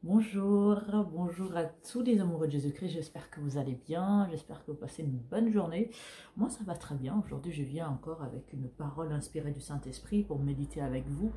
Bonjour, bonjour à tous les amoureux de Jésus-Christ, j'espère que vous allez bien, j'espère que vous passez une bonne journée. Moi ça va très bien, aujourd'hui je viens encore avec une parole inspirée du Saint-Esprit pour méditer avec vous.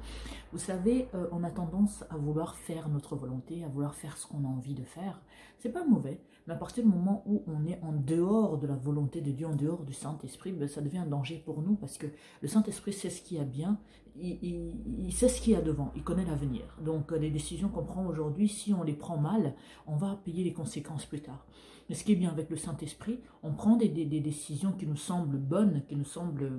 Vous savez, on a tendance à vouloir faire notre volonté, à vouloir faire ce qu'on a envie de faire. C'est pas mauvais, mais à partir du moment où on est en dehors de la volonté de Dieu, en dehors du Saint-Esprit, ben, ça devient un danger pour nous parce que le Saint-Esprit sait ce qu'il y a bien, il sait ce qu'il y a devant, il connaît l'avenir. Donc les décisions qu'on prend aujourd'hui, si on les prend mal, on va payer les conséquences plus tard. Mais ce qui est bien avec le Saint-Esprit, on prend des décisions qui nous semblent bonnes, qui nous semblent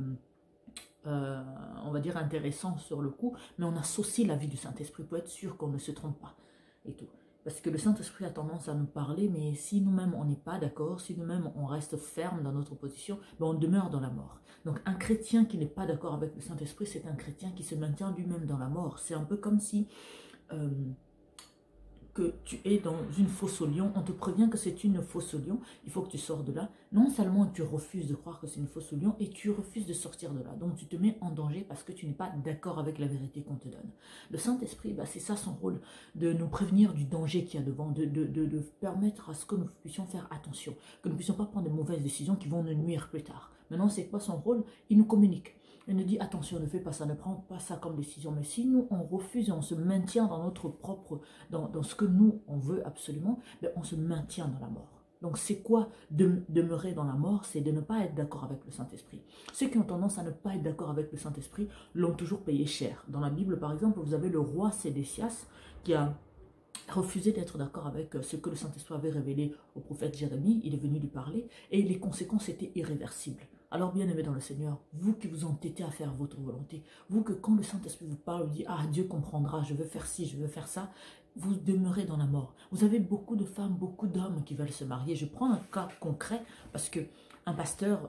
on va dire intéressant sur le coup, mais on associe la vie du Saint-Esprit pour être sûr qu'on ne se trompe pas et tout. Parce que le Saint-Esprit a tendance à nous parler, mais si nous-mêmes on n'est pas d'accord, si nous-mêmes on reste ferme dans notre position, ben on demeure dans la mort. Donc un chrétien qui n'est pas d'accord avec le Saint-Esprit, c'est un chrétien qui se maintient lui-même dans la mort. C'est un peu comme si euh, que tu es dans une fosse au lion, on te prévient que c'est une fosse au lion, il faut que tu sors de là. Non seulement tu refuses de croire que c'est une fosse au lion, et tu refuses de sortir de là. Donc tu te mets en danger parce que tu n'es pas d'accord avec la vérité qu'on te donne. Le Saint-Esprit, bah, c'est ça son rôle, de nous prévenir du danger qu'il y a devant, de permettre à ce que nous puissions faire attention, que nous ne puissions pas prendre de mauvaises décisions qui vont nous nuire plus tard. Maintenant, c'est quoi son rôle? Il nous communique. Il nous dit attention, ne fais pas ça, ne prends pas ça comme décision. Mais si nous, on refuse et on se maintient dans notre propre, dans ce que nous, on veut absolument, ben, on se maintient dans la mort. Donc c'est quoi demeurer dans la mort? C'est de ne pas être d'accord avec le Saint-Esprit. Ceux qui ont tendance à ne pas être d'accord avec le Saint-Esprit l'ont toujours payé cher. Dans la Bible, par exemple, vous avez le roi Sédécias qui a refusé d'être d'accord avec ce que le Saint-Esprit avait révélé au prophète Jérémie. Il est venu lui parler et les conséquences étaient irréversibles. Alors bien aimé dans le Seigneur, vous qui vous entêtez à faire votre volonté, vous que quand le Saint-Esprit vous parle, vous dit ah Dieu comprendra, je veux faire ci, je veux faire ça, vous demeurez dans la mort. Vous avez beaucoup de femmes, beaucoup d'hommes qui veulent se marier. Je prends un cas concret parce que un pasteur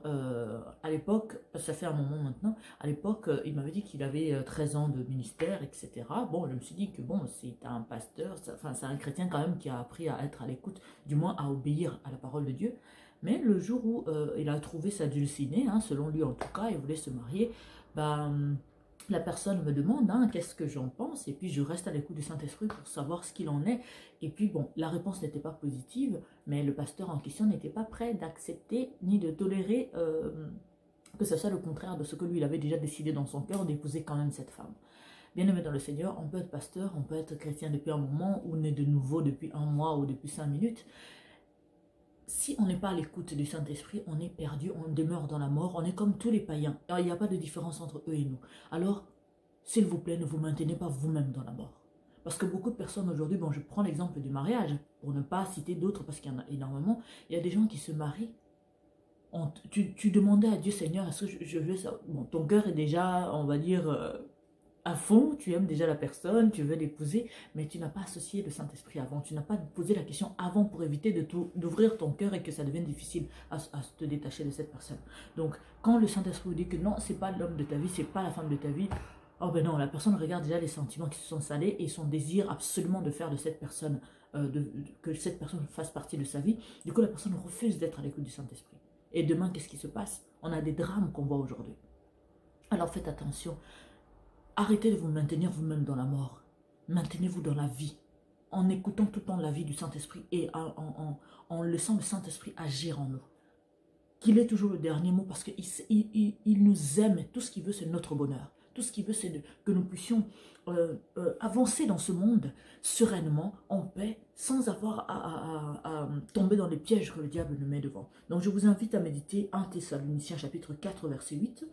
à l'époque, ça fait un moment maintenant, à l'époque il m'avait dit qu'il avait 13 ans de ministère, etc. Bon, je me suis dit que bon, c'est un pasteur, enfin c'est un chrétien quand même qui a appris à être à l'écoute, du moins à obéir à la parole de Dieu. Mais le jour où il a trouvé sa dulcinée, hein, selon lui en tout cas, il voulait se marier, ben, la personne me demande hein, qu'est-ce que j'en pense, et puis je reste à l'écoute du Saint-Esprit pour savoir ce qu'il en est. Et puis bon, la réponse n'était pas positive, mais le pasteur en question n'était pas prêt d'accepter ni de tolérer que ce soit le contraire de ce que lui il avait déjà décidé dans son cœur d'épouser quand même cette femme. Bien aimé dans le Seigneur, on peut être pasteur, on peut être chrétien depuis un moment, ou né de nouveau depuis un mois ou depuis 5 minutes. Si on n'est pas à l'écoute du Saint-Esprit, on est perdu, on demeure dans la mort, on est comme tous les païens. Alors, il n'y a pas de différence entre eux et nous. Alors, s'il vous plaît, ne vous maintenez pas vous-même dans la mort. Parce que beaucoup de personnes aujourd'hui, bon, je prends l'exemple du mariage, pour ne pas citer d'autres, parce qu'il y en a énormément, il y a des gens qui se marient. Tu demandais à Dieu, Seigneur, est-ce que je veux ça? Bon, ton cœur est déjà, on va dire, à fond, tu aimes déjà la personne, tu veux l'épouser, mais tu n'as pas associé le Saint-Esprit avant, tu n'as pas posé la question avant pour éviter d'ouvrir ton cœur et que ça devienne difficile à te détacher de cette personne. Donc, quand le Saint-Esprit vous dit que non, c'est pas l'homme de ta vie, c'est pas la femme de ta vie, oh ben non, la personne regarde déjà les sentiments qui se sont salés et son désir absolument de faire de cette personne, que cette personne fasse partie de sa vie. Du coup, la personne refuse d'être à l'écoute du Saint-Esprit. Et demain, qu'est-ce qui se passe? On a des drames qu'on voit aujourd'hui. Alors faites attention. Arrêtez de vous maintenir vous-même dans la mort. Maintenez-vous dans la vie. En écoutant tout le temps la vie du Saint-Esprit et en laissant le Saint-Esprit agir en nous. Qu'il ait toujours le dernier mot parce qu'il nous aime. Tout ce qu'il veut, c'est notre bonheur. Tout ce qu'il veut, c'est que nous puissions avancer dans ce monde sereinement, en paix, sans avoir à tomber dans les pièges que le diable nous met devant. Donc je vous invite à méditer 1 Thessaloniciens chapitre 4 verset 8,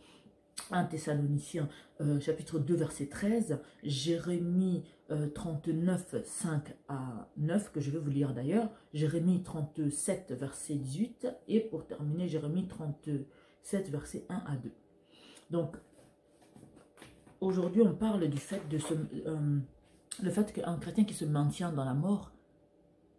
1 Thessaloniciens chapitre 2 verset 13, Jérémie 39 5 à 9 que je vais vous lire d'ailleurs, Jérémie 37 verset 18 et pour terminer Jérémie 37 verset 1 à 2. Donc aujourd'hui on parle du fait de le fait qu'un chrétien qui se maintient dans la mort,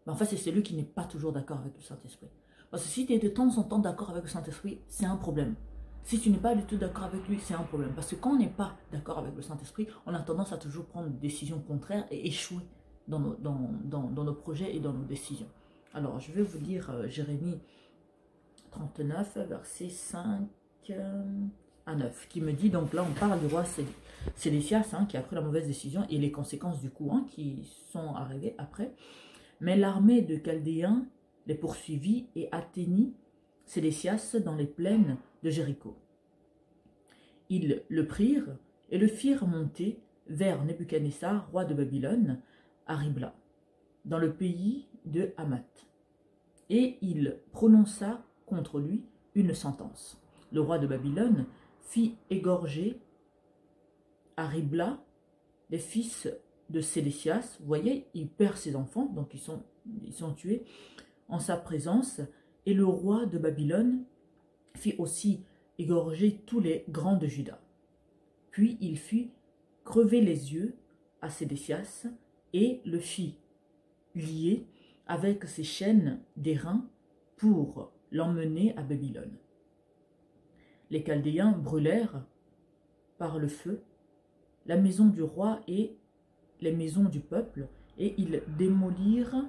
ben, en fait c'est celui qui n'est pas toujours d'accord avec le Saint-Esprit. Parce que si tu es de temps en temps d'accord avec le Saint-Esprit, c'est un problème. Si tu n'es pas du tout d'accord avec lui, c'est un problème. Parce que quand on n'est pas d'accord avec le Saint-Esprit, on a tendance à toujours prendre des décisions contraires et échouer dans nos projets et dans nos décisions. Alors, je vais vous lire Jérémie 39, verset 5 à 9, qui me dit, donc là on parle du roi Sédécias, hein, qui a pris la mauvaise décision et les conséquences du coup, hein, qui sont arrivées après. Mais l'armée de Chaldéens les poursuivit et atteignit Sédécias dans les plaines de Jéricho. Ils le prirent et le firent monter vers Nebuchadnezzar, roi de Babylone, à Ribla, dans le pays de Hamath. Et il prononça contre lui une sentence. Le roi de Babylone fit égorger à Ribla les fils de Sédécias. Vous voyez, il perd ses enfants, donc ils sont tués en sa présence. Et le roi de Babylone fit aussi égorger tous les grands de Juda. Puis il fit crever les yeux à Sédécias et le fit lier avec ses chaînes d'airain pour l'emmener à Babylone. Les Chaldéens brûlèrent par le feu la maison du roi et les maisons du peuple, et ils démolirent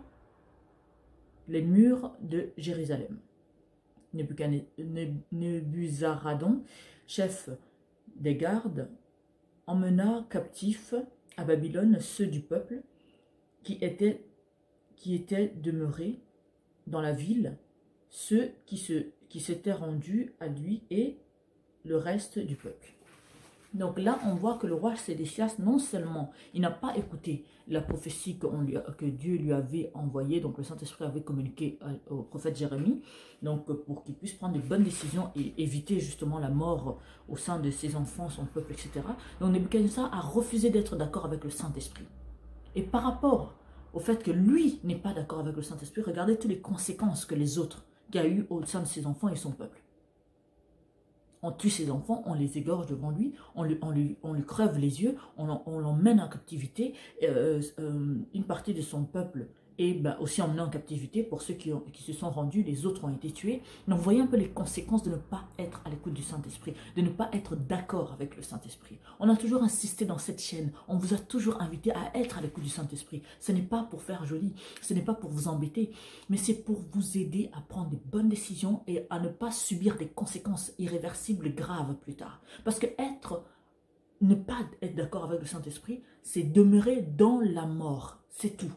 les murs de Jérusalem. Nebuzaradon, chef des gardes, emmena captifs à Babylone ceux du peuple qui étaient demeurés dans la ville, ceux qui s'étaient rendus à lui et le reste du peuple. Donc là, on voit que le roi Sédécias, non seulement il n'a pas écouté la prophétie que Dieu lui avait envoyée, donc le Saint-Esprit avait communiqué au prophète Jérémie, donc pour qu'il puisse prendre de bonnes décisions et éviter justement la mort au sein de ses enfants, son peuple, etc. Donc Nebuchadnezzar a refusé d'être d'accord avec le Saint-Esprit. Et par rapport au fait que lui n'est pas d'accord avec le Saint-Esprit, regardez toutes les conséquences que les autres qu'il y a eu au sein de ses enfants et son peuple. On tue ses enfants, on les égorge devant lui, on lui crève les yeux, on l'emmène en captivité. Une partie de son peuple est aussi emmenée en captivité. Pour ceux qui se sont rendus, les autres ont été tués. Donc, vous voyez un peu les conséquences de ne pas être à l'écoute du Saint-Esprit, de ne pas être d'accord avec le Saint-Esprit. On a toujours insisté dans cette chaîne, on vous a toujours invité à être à l'écoute du Saint-Esprit. Ce n'est pas pour faire joli, ce n'est pas pour vous embêter, mais c'est pour vous aider à prendre des bonnes décisions et à ne pas subir des conséquences irréversibles graves plus tard. Parce que ne pas être d'accord avec le Saint-Esprit, c'est demeurer dans la mort, c'est tout.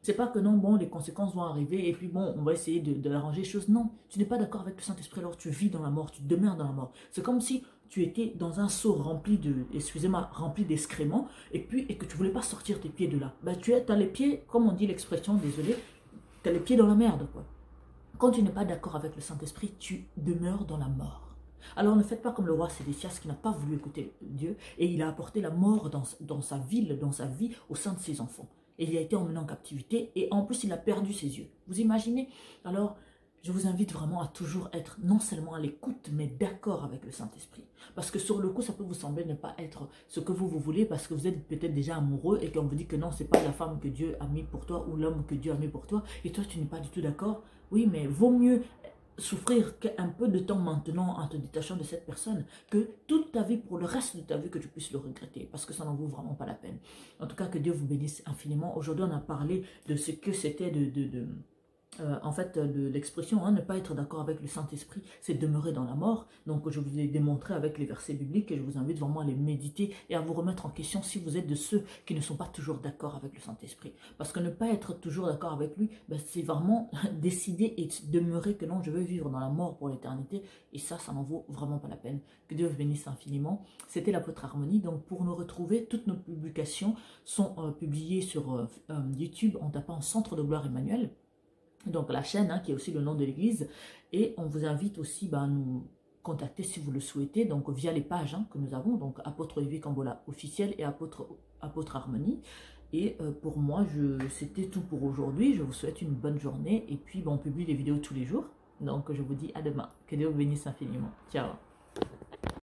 C'est pas que non, bon, les conséquences vont arriver et puis bon, on va essayer de arranger les choses. Non, tu n'es pas d'accord avec le Saint-Esprit, alors tu vis dans la mort, tu demeures dans la mort. C'est comme si tu étais dans un seau rempli d'excréments et que tu voulais pas sortir tes pieds de là. Tu as les pieds, comme on dit l'expression, désolé, tu as les pieds dans la merde, quoi. Quand tu n'es pas d'accord avec le Saint-Esprit, tu demeures dans la mort. Alors ne faites pas comme le roi Sédécias qui n'a pas voulu écouter Dieu et il a apporté la mort dans sa ville, dans sa vie, au sein de ses enfants. Et il a été emmené en captivité et en plus il a perdu ses yeux. Vous imaginez? Alors je vous invite vraiment à toujours être non seulement à l'écoute mais d'accord avec le Saint-Esprit. Parce que sur le coup ça peut vous sembler ne pas être ce que vous voulez parce que vous êtes peut-être déjà amoureux et qu'on vous dit que non, c'est pas la femme que Dieu a mis pour toi ou l'homme que Dieu a mis pour toi et toi tu n'es pas du tout d'accord. Oui, mais vaut mieux souffrir qu'un peu de temps maintenant en te détachant de cette personne que toute ta vie, pour le reste de ta vie, que tu puisses le regretter parce que ça n'en vaut vraiment pas la peine. En tout cas, que Dieu vous bénisse infiniment. Aujourd'hui, on a parlé de ce que c'était en fait, de l'expression, ne pas être d'accord avec le Saint-Esprit, c'est demeurer dans la mort. Donc, je vous ai démontré avec les versets bibliques et je vous invite vraiment à les méditer et à vous remettre en question si vous êtes de ceux qui ne sont pas toujours d'accord avec le Saint-Esprit. Parce que ne pas être toujours d'accord avec lui, c'est vraiment décider et demeurer que non, je veux vivre dans la mort pour l'éternité. Et ça n'en vaut vraiment pas la peine. Que Dieu vous bénisse infiniment. C'était l'apôtre Harmonie. Donc, pour nous retrouver, toutes nos publications sont publiées sur YouTube en tapant Centre de Gloire Emmanuel. Donc la chaîne qui est aussi le nom de l'église, et on vous invite aussi à nous contacter si vous le souhaitez, donc via les pages que nous avons, donc apôtre Olivier Cambola officiel et apôtre Harmonie. Et pour moi c'était tout pour aujourd'hui. Je vous souhaite une bonne journée et puis on publie les vidéos tous les jours, donc je vous dis à demain. Que Dieu vous bénisse infiniment. Ciao.